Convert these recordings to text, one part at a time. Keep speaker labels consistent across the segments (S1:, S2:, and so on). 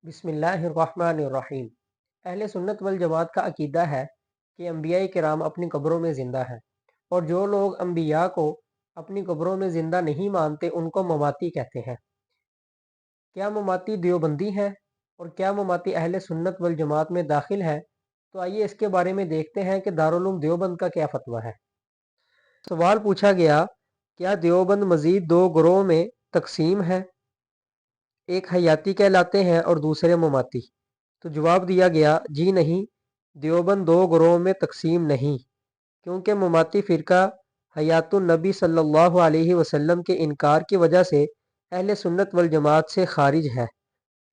S1: بسم اللہ الرحمن الرحیم۔ اہل سنت والجماعت کا عقیدہ ہے کہ انبیاء کرام اپنی قبروں میں زندہ ہیں، اور جو لوگ انبیاء کو اپنی قبروں میں زندہ نہیں مانتے ان کو مماتی کہتے ہیں۔ کیا مماتی دیوبندی ہیں اور کیا مماتی اہل سنت والجماعت میں داخل ہے؟ تو آئیے اس کے بارے میں دیکھتے ہیں کہ دارالعلوم دیوبند کا کیا فتویٰ ہے۔ سوال پوچھا گیا، کیا دیوبند مزید دو گروہ میں تقسیم ہے؟ ایک حیاتی کہلاتے ہیں اور دوسرے مماتی۔ تو جواب دیا گیا، جی نہیں، دیوبند دو گروہوں میں تقسیم نہیں، کیونکہ مماتی فرقہ حیات النبی صلی اللہ علیہ وسلم کے انکار کی وجہ سے اہل سنت والجماعت سے خارج ہے،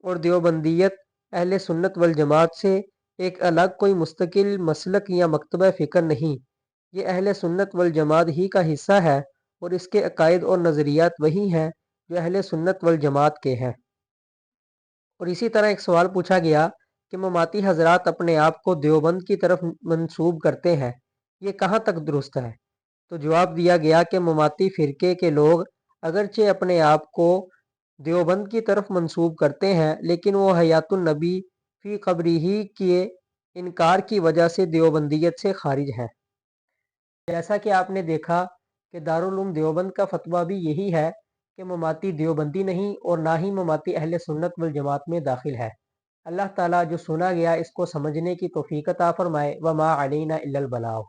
S1: اور دیوبندیت اہل سنت والجماعت سے ایک الگ کوئی مستقل مسلک یا مکتبہ فکر نہیں، یہ اہل سنت والجماعت ہی کا حصہ ہے، اور اس کے عقائد اور نظریات وہی ہیں جو اہل سنت والجماعت کے ہیں۔ اور اسی طرح ایک سوال پوچھا گیا کہ مماتی حضرات اپنے آپ کو دیوبند کی طرف منسوب کرتے ہیں، یہ کہاں تک درست ہے؟ تو جواب دیا گیا کہ مماتی فرقے کے لوگ اگرچہ اپنے آپ کو دیوبند کی طرف منسوب کرتے ہیں، لیکن وہ حیات النبی فی قبرہ کے انکار کی وجہ سے دیوبندیت سے خارج ہیں۔ جیسا کہ آپ نے دیکھا کہ دارالعلوم دیوبند کا فتویٰ بھی یہی ہے کہ مماتی دیوبندی نہیں اور نہ ہی مماتی اہل سنت والجماعت میں داخل ہے۔ اللہ تعالیٰ جو سنا گیا اس کو سمجھنے کی توفیق عطا فرمائے۔ وما علینا الا البلاغ۔